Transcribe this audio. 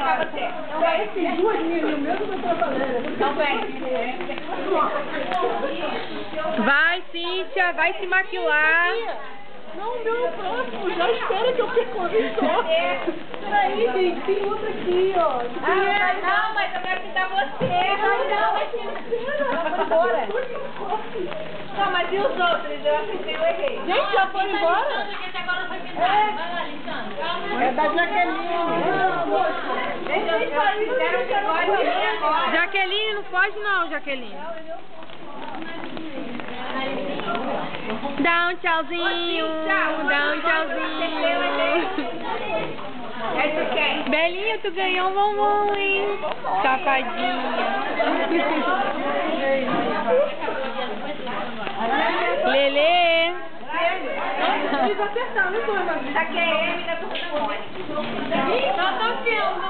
Não vai ser duas meninas, mesmo que eu trabalhando. Não vem. Vai, Cíntia, vai se maquilar. Não, meu próximo, já espera que eu percorri só. Peraí, gente, tem outra aqui, ó. Não, mas eu quero pintar você. Não, vai ser. Vai embora. Não, mas e os outros? Eu acho que eu errei. Gente, já foi embora? É da Jaqueline. Jaqueline, não foge não, Jaqueline. Dá um tchauzinho, dá um tchauzinho. É de quem? Belinha, tu ganhou um bombom, hein? Safadinha. Lelê. Eles acertaram, não foi, mas... Aqui é M da turma. Só tá vendo.